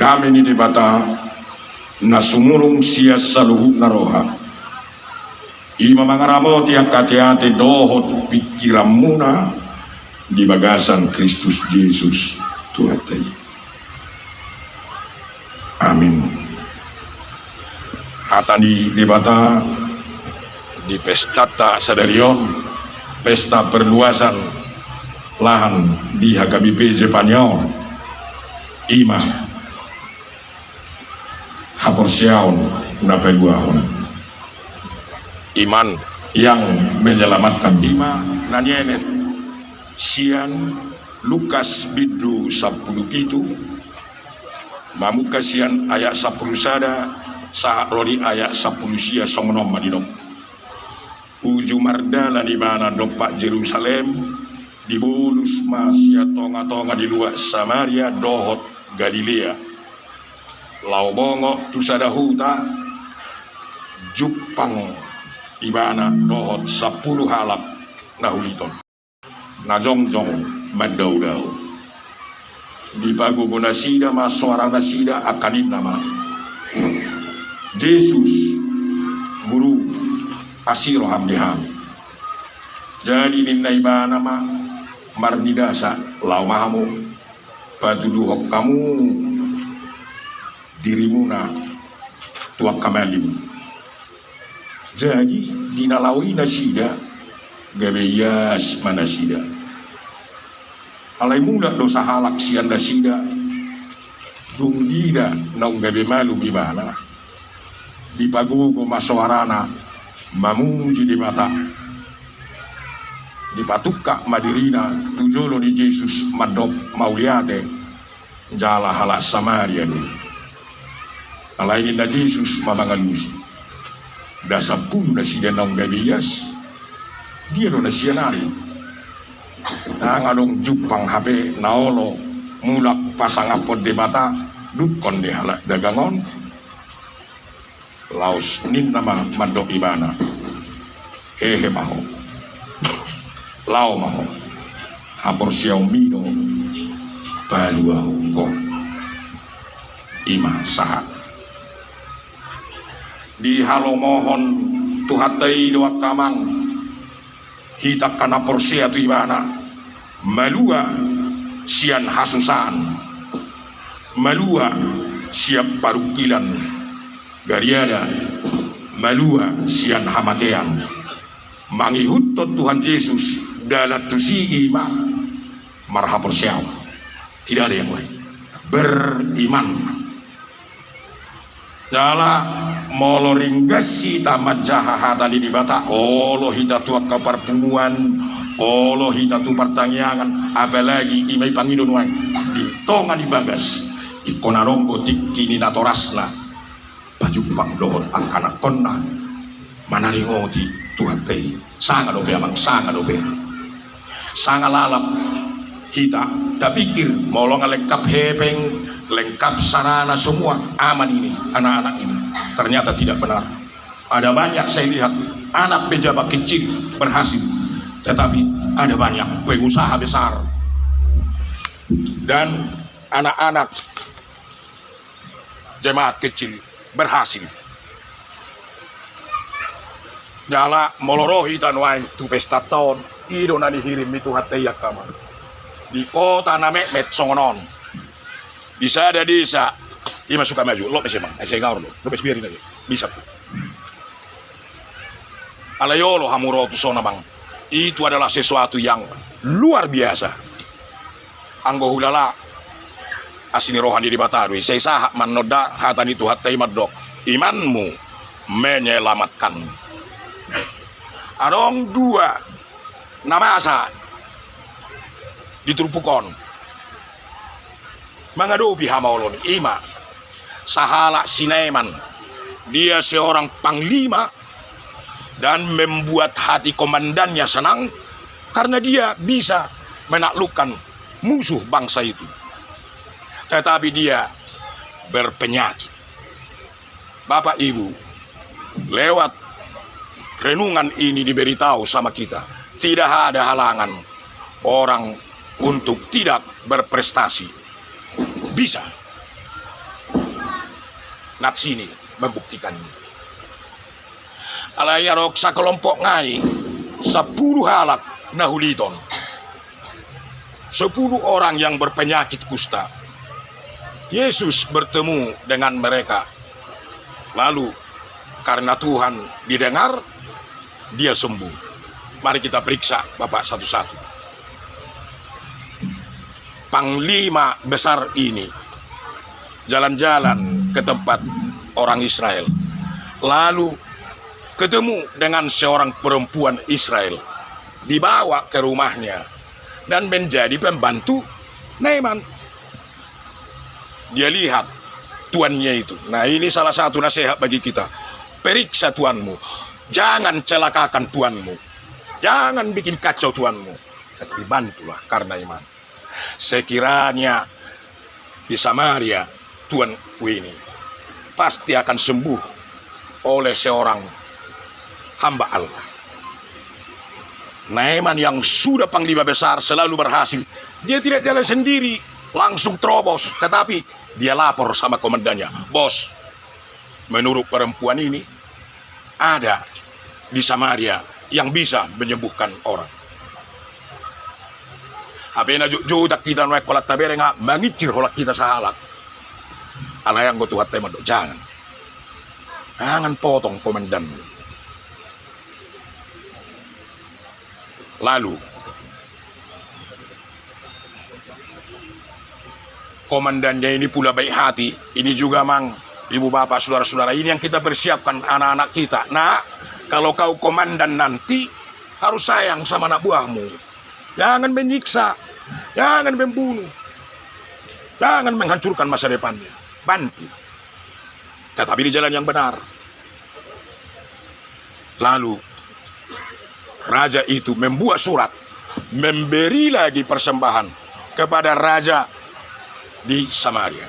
Kami ni dibata na sumurong siya sa luhuk na roha. Ima mangaramo tiang kati-hati dohot pikiran muna di bagasan Kristus Yesus Tuhan tayo. Amin. Hatani dibata di pesta sadarion, pesta perluasan lahan di HKBP Jepanyol. Ima haporsiaon na peluahon iman yang menyelamatkan ima nanyenet sian Lukas bidru 10 kitu mamuka sian ayat 10 sada sahat rodi ayat 10 sia songonom madinok uju mardalan di mana dopak Jerusalem di bulus masya tonga-tonga di luar Samaria dohot Galilea lau bongo tusadahuta Jupang ibana dohot 10 halap nahuliton najongjong madau-dau di pagu nasida mas suara nasida akanin nama Yesus guru asiro hamdiham jadi ninna ibana ma marnidasa lau mahamu patuduhok kamu dirimuna tuak kamalim jadi dinalawi nasida gabeyas manasida alai mula dosa halak sian nasida dungdida naung gabe malu bimana dipagugo maswarana mamuji di mata dipatukka madirina tujolo di Yesus madop mauliate jala halak Samaria alainin na Jesus mamangalusi dasa pun na siya ng gabiyas dia do na siya nari nang anong jupang hape naolo mulak pasangapod de bata dukon de halak dagangon laos nin nama mandok ibana hehe maho lao maho hapor siyaw mino paluaho ko ima sahat di halo mohon tuhatai doa kamang hitak kana porsia tu ibana malua sian hasusan malua siap parukilan gariada malua sian hamatean mangihutot Tuhan Yesus dalam tusi iman marha porsiaw tidak ada yang lain beriman jala moloringgasi tamat jahat di bata olo hita tuak kaparpunguan olo hita tu pertanyaan apalagi imai pangidon wang ditongan di bagas ikonaronggo tikini natorasna pajupang dohot angkana konna manaringoti Tuhan tei sangat dobe amang sangat dobe sangat lalap hita tapi pikir molong lengkap hepeng lengkap sarana semua aman ini anak-anak ini ternyata tidak benar. Ada banyak saya lihat anak pejabat kecil berhasil tetapi ada banyak pengusaha besar dan anak-anak jemaat kecil berhasil jala molorohi tanwai tu pesta tahun ido na dihirim itu hati kamar di kota namek songonon bisa ada desa ima suka maju lo pesi mang saya ngaur lo pesi biarin aja bisa alayolo hamuro tu sona bang itu adalah sesuatu yang luar biasa anggo hulala asini rohani di batadui saya sah manoda hatan itu hatai madok imanmu menyelamatkan adong dua nama asa diturupukon menghadapi hamaulon ima sahala Sineman dia seorang panglima dan membuat hati komandannya senang karena dia bisa menaklukkan musuh bangsa itu tetapi dia berpenyakit. Bapak Ibu lewat renungan ini diberitahu sama kita tidak ada halangan orang untuk tidak berprestasi. Bisa nat sini membuktikannya. Alaya roksa kelompok ngai 10 halak nahuliton, 10 orang yang berpenyakit kusta. Yesus bertemu dengan mereka. Lalu karena Tuhan didengar, dia sembuh. Mari kita periksa Bapak satu-satu. Panglima besar ini jalan-jalan ke tempat orang Israel. Lalu ketemu dengan seorang perempuan Israel. Dibawa ke rumahnya dan menjadi pembantu Naaman. Dia lihat tuannya itu. Nah, ini salah satu nasihat bagi kita. Periksa tuanmu. Jangan celakakan tuanmu. Jangan bikin kacau tuanmu. Tetapi bantulah karena iman. Sekiranya di Samaria tuanku ini pasti akan sembuh oleh seorang hamba Allah. Naaman yang sudah panglima besar selalu berhasil. Dia tidak jalan sendiri, langsung terobos. Tetapi dia lapor sama komandannya. Bos, menurut perempuan ini ada di Samaria yang bisa menyembuhkan orang. Apena judak kita noek kolak tabere nga mangicir holak kita sahalak. Alayang go tuhat tema do. Jangan potong komandan. Lalu komandannya ini pula baik hati. Ini juga mang ibu bapak saudara-saudara, ini yang kita persiapkan anak-anak kita. Nah, kalau kau komandan nanti harus sayang sama anak buahmu. Jangan menyiksa, jangan membunuh, jangan menghancurkan masa depannya. Bantu, tetapi di jalan yang benar. Lalu raja itu membuat surat, memberi lagi persembahan kepada raja di Samaria.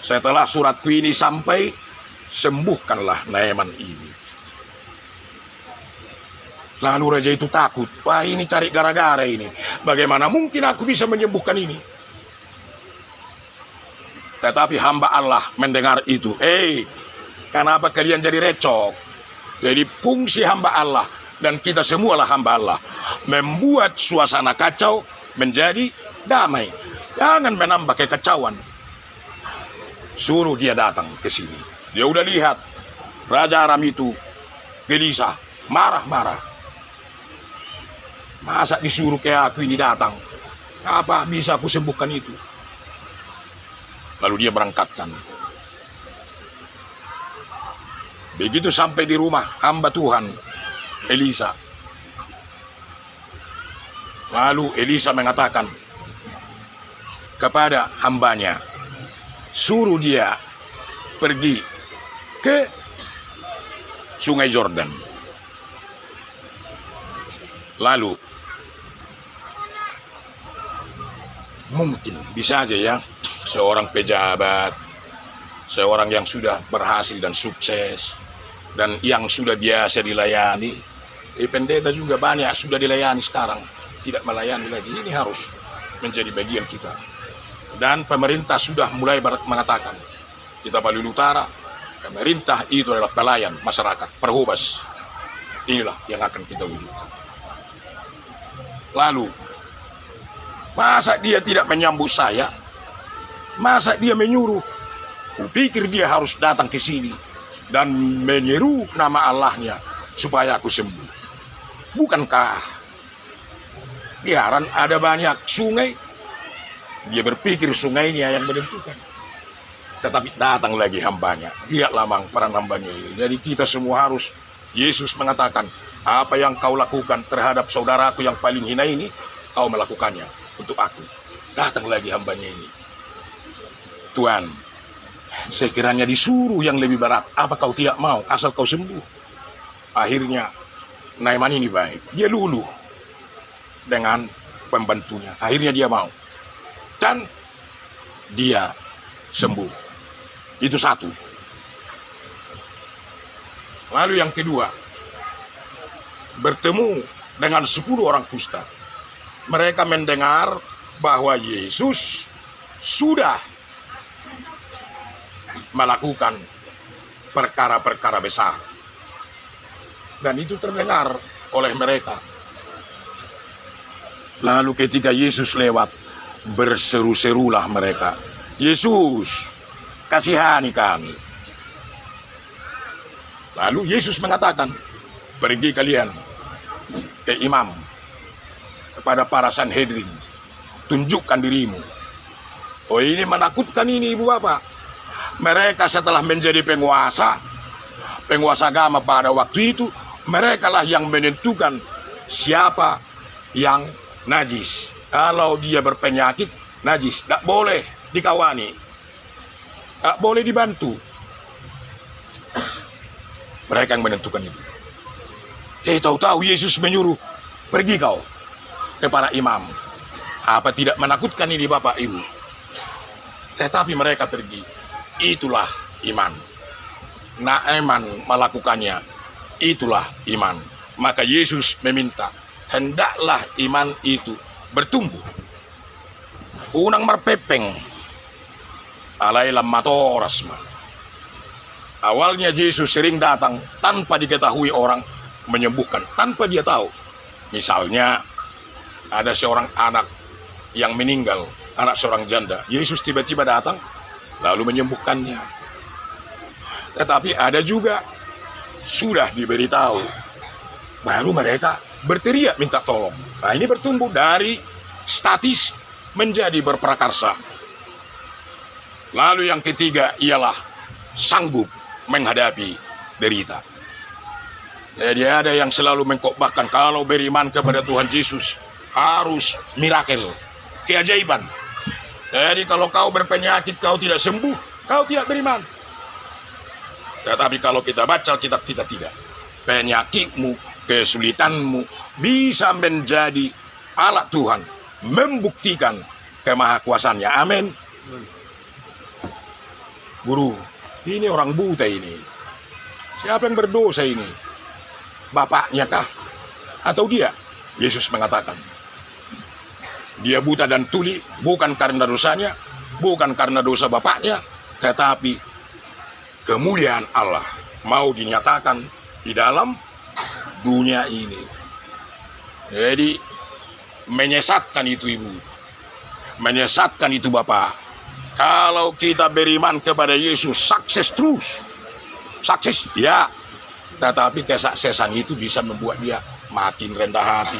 Setelah suratku ini sampai, sembuhkanlah Naaman ini. Lalu raja itu takut. Wah, ini cari gara-gara ini. Bagaimana mungkin aku bisa menyembuhkan ini? Tetapi hamba Allah mendengar itu. Kenapa kalian jadi recok? Jadi fungsi hamba Allah, dan kita semualah hamba Allah, membuat suasana kacau menjadi damai. Jangan menambah kekacauan. Suruh dia datang ke sini. Dia udah lihat Raja Aram itu gelisah, marah-marah. Masa disuruh kayak aku ini datang? Apa bisa aku sembuhkan itu? Lalu dia berangkatkan. Begitu sampai di rumah hamba Tuhan Elisa. Lalu Elisa mengatakan kepada hambanya, suruh dia pergi ke Sungai Jordan. Lalu mungkin bisa aja ya, seorang pejabat, seorang yang sudah berhasil dan sukses, dan yang sudah biasa dilayani, pendeta juga banyak sudah dilayani sekarang, tidak melayani lagi. Ini harus menjadi bagian kita. Dan pemerintah sudah mulai mengatakan, kita Bali Utara, pemerintah itu adalah pelayan masyarakat, perhubas. Inilah yang akan kita wujudkan. Lalu, masa dia tidak menyambut saya? Masa dia menyuruh? Kupikir dia harus datang ke sini dan menyeru nama Allahnya supaya aku sembuh. Bukankah di Haran ada banyak sungai? Dia berpikir sungainya yang menentukan. Tetapi datang lagi hambanya. Lihatlah mang para hambanya ini. Jadi kita semua harus, Yesus mengatakan, apa yang kau lakukan terhadap saudaraku yang paling hina ini, kau melakukannya untuk aku. Datang lagi hambanya ini. Tuhan, sekiranya disuruh yang lebih berat, apa kau tidak mau asal kau sembuh? Akhirnya Naaman ini baik. Dia luluh dengan pembantunya. Akhirnya dia mau. Dan dia sembuh. Itu satu. Lalu yang kedua, bertemu dengan 10 orang kusta. Mereka mendengar bahwa Yesus sudah melakukan perkara-perkara besar. Dan itu terdengar oleh mereka. Lalu ketika Yesus lewat, berseru-serulah mereka, "Yesus, kasihani kami." Lalu Yesus mengatakan, "Pergi kalian ke imam, kepada para Sanhedrin, tunjukkan dirimu." Oh, ini menakutkan ini, ibu bapak. Mereka setelah menjadi penguasa agama pada waktu itu, mereka lah yang menentukan siapa yang najis. Kalau dia berpenyakit najis, tidak boleh dikawani, tidak boleh dibantu. Mereka yang menentukan itu. Tahu-tahu Yesus menyuruh, "Pergi kau ke para imam." Apa tidak menakutkan ini bapak ibu? Tetapi mereka pergi. Itulah iman. Naaman melakukannya. Itulah iman. Maka Yesus meminta, hendaklah iman itu bertumbuh. Unang marpepeng alailam matorasma. Awalnya Yesus sering datang tanpa diketahui orang, menyembuhkan tanpa dia tahu. Misalnya ada seorang anak yang meninggal, anak seorang janda. Yesus tiba-tiba datang lalu menyembuhkannya. Tetapi ada juga sudah diberitahu, baru mereka berteriak minta tolong. Nah, ini bertumbuh dari statis menjadi berprakarsa. Lalu yang ketiga ialah sanggup menghadapi derita. Jadi ada yang selalu mengkhotbahkan kalau beriman kepada Tuhan Yesus harus mirakel, keajaiban. Jadi kalau kau berpenyakit kau tidak sembuh, kau tidak beriman. Tetapi kalau kita baca kitab kita tidak. Penyakitmu, kesulitanmu bisa menjadi alat Tuhan membuktikan kemahakuasaannya. Amin. Guru, ini orang buta ini. Siapa yang berdosa ini? Bapaknya kah? Atau dia? Yesus mengatakan, dia buta dan tuli bukan karena dosanya, bukan karena dosa bapaknya, tetapi kemuliaan Allah mau dinyatakan di dalam dunia ini. Jadi menyesatkan itu ibu, menyesatkan itu bapak. Kalau kita beriman kepada Yesus, sukses terus, sukses ya. Tetapi kesuksesan itu bisa membuat dia makin rendah hati.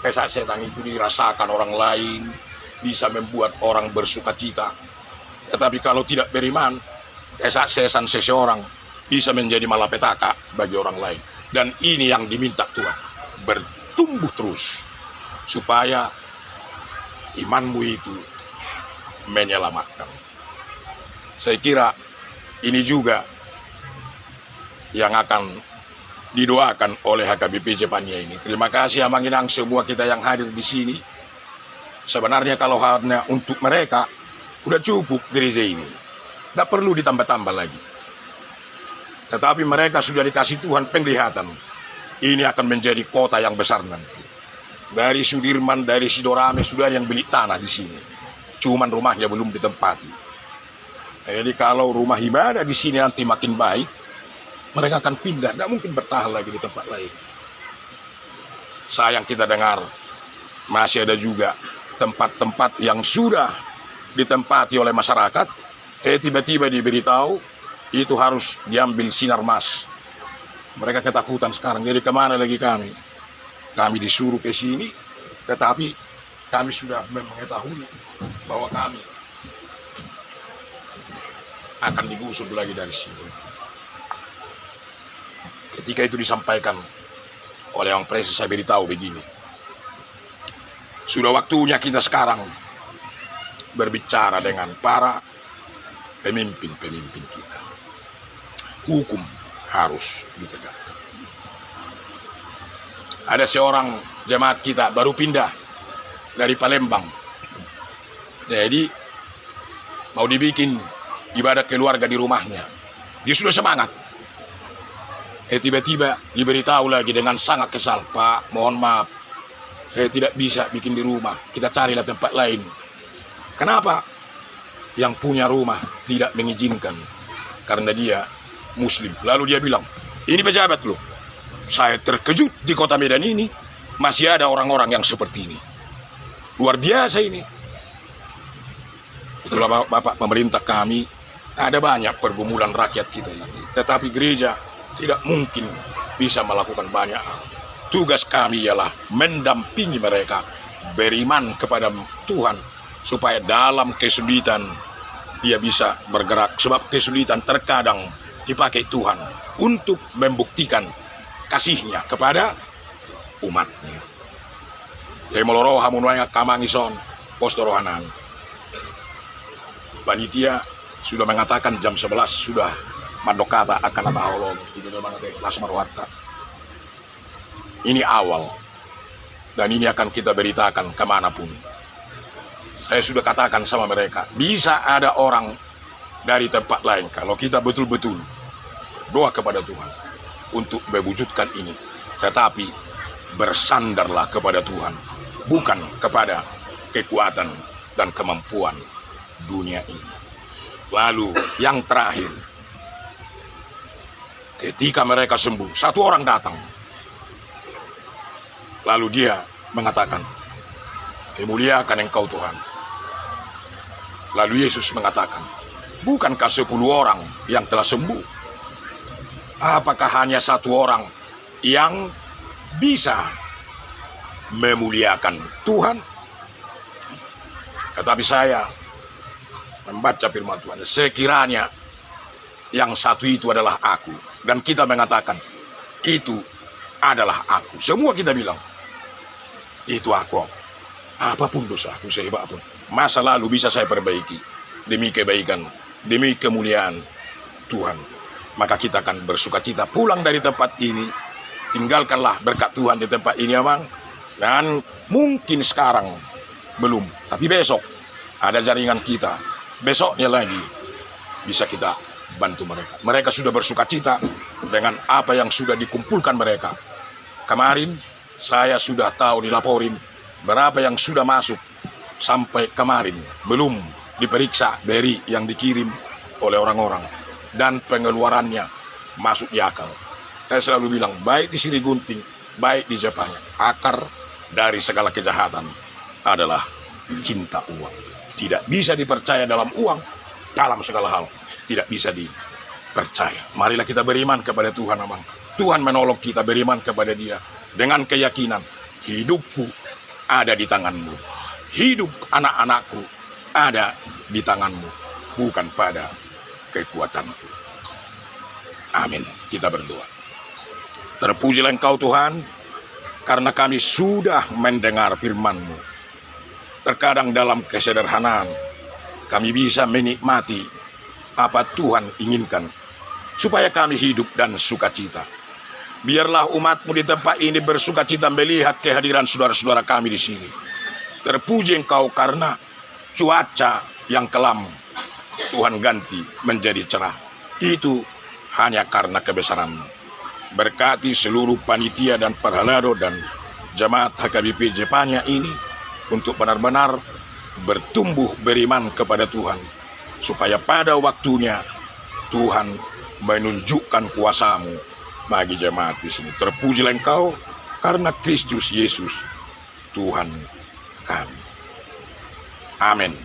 Kesuksesan itu dirasakan orang lain, bisa membuat orang bersuka cita. Tetapi kalau tidak beriman, kesuksesan seseorang bisa menjadi malapetaka bagi orang lain. Dan ini yang diminta Tuhan, bertumbuh terus supaya imanmu itu menyelamatkan. Saya kira ini juga yang akan didoakan oleh HKBP Jepania ini. Terima kasih Amanginang semua kita yang hadir di sini. Sebenarnya kalau hanya untuk mereka udah cukup gereja ini, tidak perlu ditambah-tambah lagi. Tetapi mereka sudah dikasih Tuhan penglihatan, ini akan menjadi kota yang besar nanti. Dari Sudirman, dari Sidorame sudah yang beli tanah di sini. Cuman rumahnya belum ditempati. Jadi kalau rumah ibadah di sini nanti makin baik, mereka akan pindah, tidak mungkin bertahan lagi di tempat lain. Sayang kita dengar, masih ada juga tempat-tempat yang sudah ditempati oleh masyarakat, tiba-tiba diberitahu, itu harus diambil sinar mas. Mereka ketakutan sekarang, jadi kemana lagi kami? Kami disuruh ke sini, tetapi kami sudah mengetahui bahwa kami akan digusur lagi dari sini. Ketika itu disampaikan oleh Yang Presiden, saya beritahu begini. Sudah waktunya kita sekarang berbicara dengan para pemimpin-pemimpin kita. Hukum harus ditegakkan. Ada seorang jemaat kita baru pindah dari Palembang. Jadi mau dibikin ibadah keluarga di rumahnya. Dia sudah semangat. Tiba-tiba diberitahu lagi dengan sangat kesal, "Pak, mohon maaf, saya tidak bisa bikin di rumah. Kita carilah tempat lain." Kenapa? Yang punya rumah tidak mengizinkan. karena dia Muslim. Lalu dia bilang, ini pejabat loh, saya terkejut di kota Medan ini masih ada orang-orang yang seperti ini. Luar biasa ini. Itulah Bapak, pemerintah kami, ada banyak pergumulan rakyat kita ini. Tetapi gereja tidak mungkin bisa melakukan banyak hal. Tugas kami ialah mendampingi mereka beriman kepada Tuhan, supaya dalam kesulitan dia bisa bergerak. Sebab kesulitan terkadang dipakai Tuhan untuk membuktikan kasihnya kepada umatnya. Jadi meloroh hamunwaya kamangison postorohanan. Panitia sudah mengatakan jam 11 sudah madokata akan ataholo itu lasmarwata. Ini awal, dan ini akan kita beritakan kemanapun. Saya sudah katakan sama mereka, bisa ada orang dari tempat lain kalau kita betul-betul doa kepada Tuhan untuk mewujudkan ini. Tetapi bersandarlah kepada Tuhan, bukan kepada kekuatan dan kemampuan dunia ini. Lalu yang terakhir, ketika mereka sembuh, satu orang datang. Lalu dia mengatakan, dimuliakan Engkau Tuhan. Lalu Yesus mengatakan, bukankah 10 orang yang telah sembuh? Apakah hanya satu orang yang bisa memuliakan Tuhan? Tetapi saya membaca firman Tuhan, sekiranya yang satu itu adalah aku, dan kita mengatakan itu adalah aku. Semua kita bilang itu aku. Apapun dosaku, sehebat apapun, masa lalu bisa saya perbaiki demi kebaikan, demi kemuliaan Tuhan. Maka kita akan bersukacita pulang dari tempat ini. Tinggalkanlah berkat Tuhan di tempat ini, Amang. Dan mungkin sekarang belum, tapi besok ada jaringan kita. Besoknya lagi bisa kita bantu mereka. Mereka sudah bersukacita dengan apa yang sudah dikumpulkan mereka. Kemarin saya sudah tahu, dilaporin berapa yang sudah masuk sampai kemarin. Belum diperiksa dari yang dikirim oleh orang-orang. Dan pengeluarannya masuk di akal. Saya selalu bilang, baik di Siri Gunting, baik di Jepang, akar dari segala kejahatan adalah cinta uang. Tidak bisa dipercaya dalam uang, dalam segala hal tidak bisa dipercaya. Marilah kita beriman kepada Tuhan, Amang. Tuhan menolong kita, beriman kepada Dia dengan keyakinan, hidupku ada di tanganmu, hidup anak-anakku ada di tanganmu, bukan pada kekuatanku. Amin. Kita berdoa. Terpujilah Engkau Tuhan, karena kami sudah mendengar firman-Mu. Terkadang dalam kesederhanaan kami bisa menikmati apa Tuhan inginkan, supaya kami hidup dan sukacita. Biarlah umat-Mu di tempat ini bersukacita melihat kehadiran saudara-saudara kami di sini. Terpuji Engkau karena cuaca yang kelam Tuhan ganti menjadi cerah. Itu hanya karena kebesaran-Mu. Berkati seluruh panitia dan perhalado dan jemaat HKBP Jepanya ini untuk benar-benar bertumbuh beriman kepada Tuhan, supaya pada waktunya Tuhan menunjukkan kuasa-Mu bagi jemaat di sini. Terpujilah Engkau karena Kristus Yesus Tuhan kami. Amin.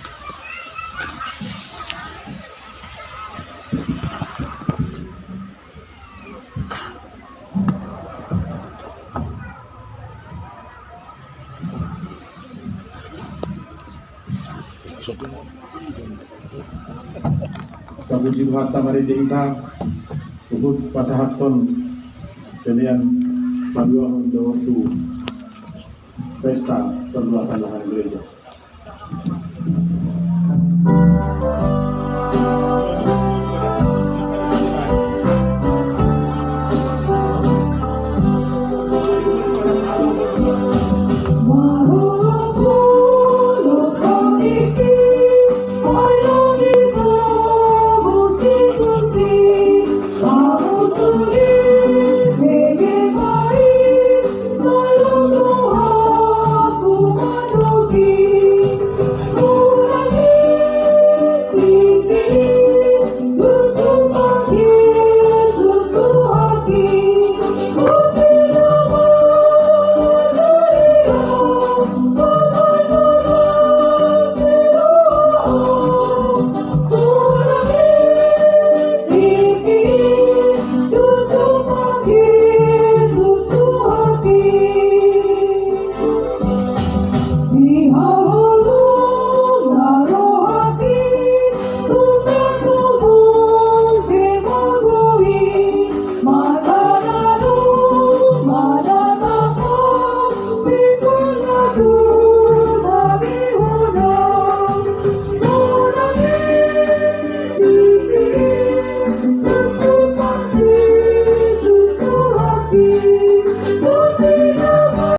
Kabuji Tuhan Marindika, Ubud Pasahaton, pilihan Padua untuk pesta perluasan lahan gereja.